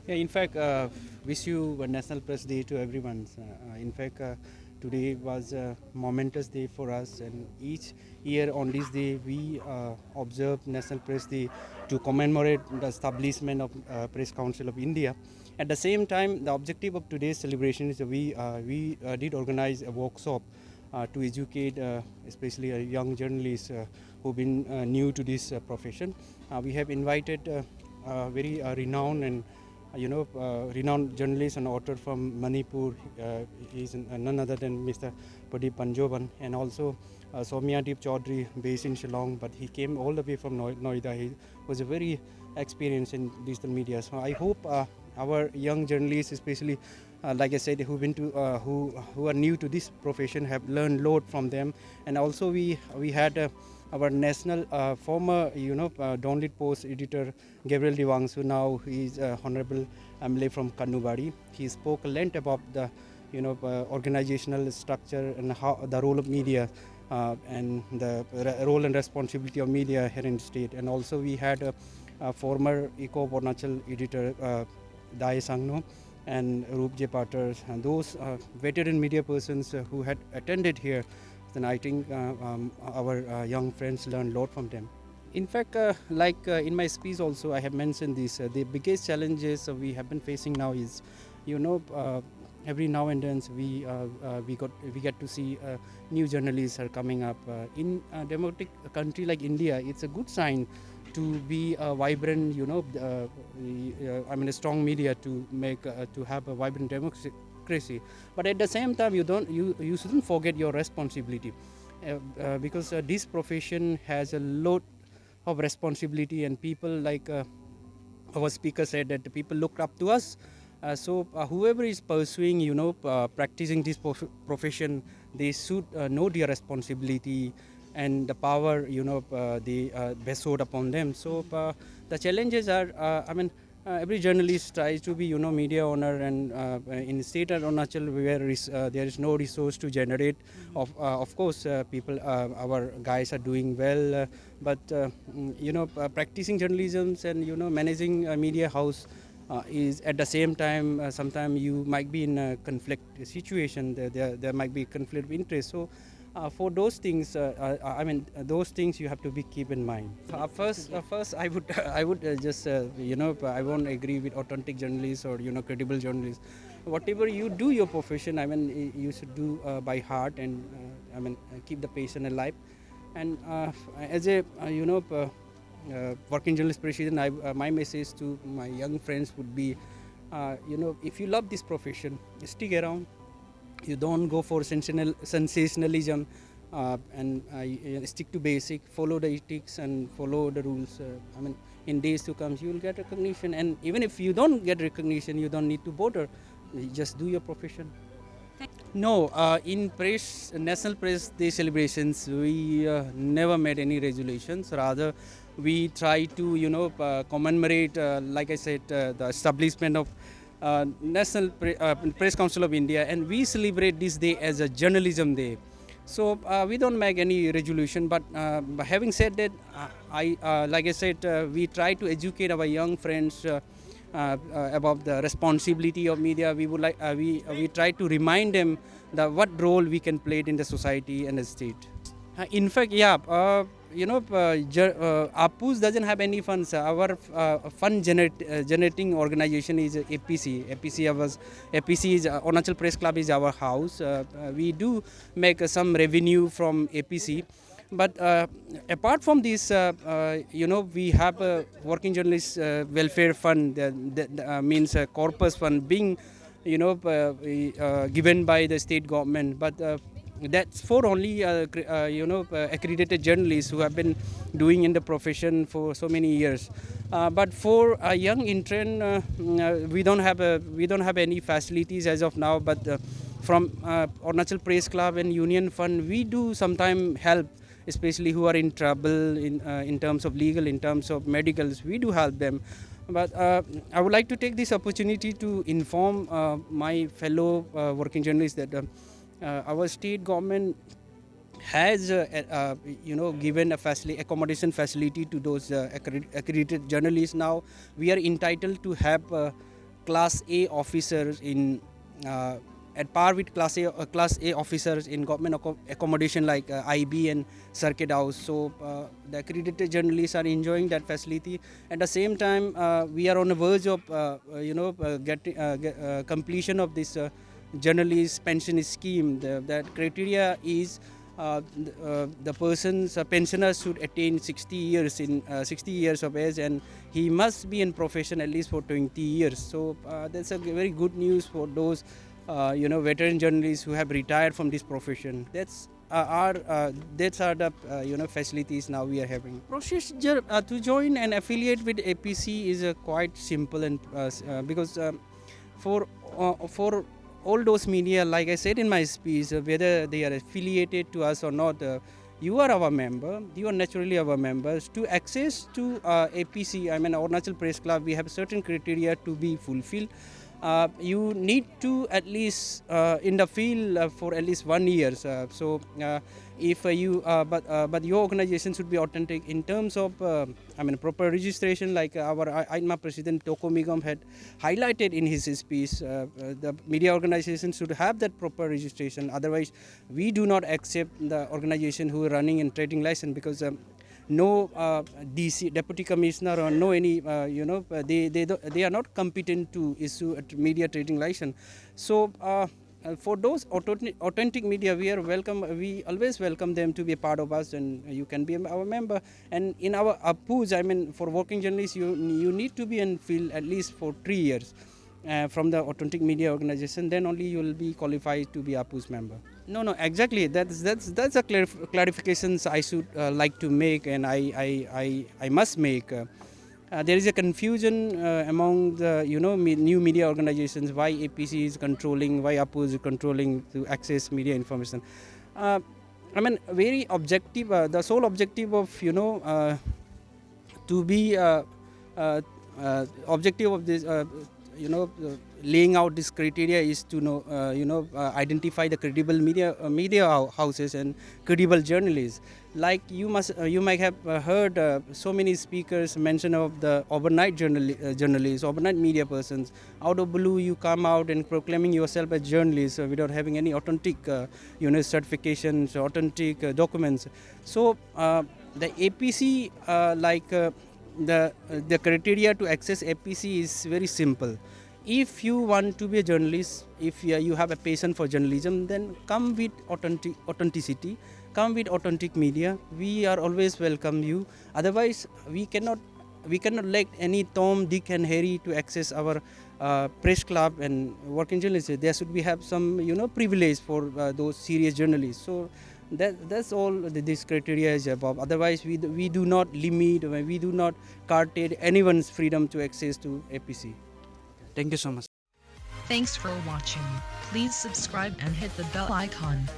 Yeah, in fact, wish you a National Press Day to everyone. In fact, today was a momentous day for us, and each year on this day we observe National Press Day to commemorate the establishment of Press Council of India. At the same time, the objective of today's celebration is that we did organize a workshop to educate, especially young journalists who've been new to this profession. We have invited very renowned and renowned journalist and author from Manipur. He is none other than Mr. Pradesh Panjoban, and also Soumyadeep Chaudhary, based in Shillong, but he came all the way from Noida. He was a very experienced in digital media. So I hope our young journalists, especially like I said, who've been to who are new to this profession, have learned a lot from them. And also we had our national former download post editor Gabriel Devang, who now is honorable MLA from Kannubadi. He spoke a lot about the organizational structure and how the role of media and the role and responsibility of media here in the state. And also we had a former Eco Arunachal editor Dai Sangno and Roop J. Patters, and those veteran media persons who had attended here. Then I think our young friends learned a lot from them. In fact, in my speech also, I have mentioned this. The biggest challenges we have been facing now is, every now and then we get to see new journalists are coming up. In a democratic country like India, it's a good sign to be a vibrant, a strong media to make to have a vibrant democracy. But at the same time, you shouldn't forget your responsibility, because this profession has a lot of responsibility, and people like our speaker said that the people look up to us. So whoever is pursuing, practicing this profession, they should know their responsibility and the power, they bestowed upon them. So the challenges are, every journalist tries to be, media owner, and in state Arunachal where there is no resource to generate. Of course, people, our guys are doing well, but practicing journalism and managing a media house is at the same time sometimes you might be in a conflict situation. There might be conflict of interest. So for those things, those things you have to be keep in mind. First, I would I would just I won't agree with authentic journalists or credible journalists. Whatever you do your profession, you should do by heart, and keep the passion alive. And as a working journalist president, my message to my young friends would be, if you love this profession, stick around. You don't go for sensationalism, and stick to basic, follow the ethics and follow the rules. In days to come, you will get recognition, and even if you don't get recognition, you don't need to bother. You just do your profession. No, in National Press Day celebrations, we never made any resolutions. Rather, we try to, commemorate, like I said, the establishment of National Press Council of India, and we celebrate this day as a journalism day. So we don't make any resolution, but having said that, like I said, we try to educate our young friends about the responsibility of media. We would like we try to remind them that what role we can play in the society and the state. In fact, yeah, APUS doesn't have any funds. Our fund generating organization is APC. APC is Arunachal Press Club is our house. We do make some revenue from APC. But apart from this, we have a working journalist welfare fund, that means a corpus fund being, given by the state government. But that's for only accredited journalists who have been doing in the profession for so many years. But for a young intern, we don't have any facilities as of now. But from Arunachal Press Club and Union Fund, we do sometimes help, especially who are in trouble in terms of legal, in terms of medicals. We do help them. But I would like to take this opportunity to inform my fellow working journalists that our state government has given a accommodation facility to those accredited journalists. Now we are entitled to have class A officers in at par with class A officers in government accommodation like IB and circuit house. So the accredited journalists are enjoying that facility. At the same time, we are on the verge of completion of this journalist pension scheme. That criteria is the person's pensioner should attain 60 years in 60 years of age, and he must be in profession at least for 20 years. So that's a very good news for those veteran journalists who have retired from this profession. That's the facilities now we are having. Procedure to join and affiliate with APC is quite simple, and because for all those media, like I said in my speech, whether they are affiliated to us or not, you are our member, you are naturally our members. To access to APC, I mean Arunachal Press Club, we have certain criteria to be fulfilled. You need to at least in the field for at least 1 year. If you but your organization should be authentic in terms of proper registration, like our INMA president Toko Migam had highlighted in his speech. The media organization should have that proper registration. Otherwise, we do not accept the organization who are running in trading license, because no DC deputy commissioner or no any they are not competent to issue a media trading license. So for those authentic media, we are welcome. We always welcome them to be a part of us, and you can be our member. And in our APUs, for working journalists, you need to be in field at least for 3 years from the authentic media organization. Then only you will be qualified to be APUs member. No, exactly. That's a clarifications I should like to make, and I must make. There is a confusion among the new media organizations, why APC is controlling, why APU is controlling to access media information. Very objective. The sole objective of to be objective of this laying out this criteria is to identify the credible media houses and credible journalists. Like you might have heard so many speakers mention of the overnight journalists, overnight media persons. Out of blue, you come out and proclaiming yourself as journalists without having any authentic certifications, authentic documents. So the APC the criteria to access APC is very simple. If you want to be a journalist, if you have a passion for journalism, then come with authenticity, come with authentic media. We are always welcome you. Otherwise, we cannot let any Tom, Dick and Harry to access our press club and working journalists. There should be have some privilege for those serious journalists. So that's all this criteria is about. Otherwise, we do not limit, we do not curtail anyone's freedom to access to APC. Thank you so much. Thanks for watching. Please subscribe and hit the bell icon.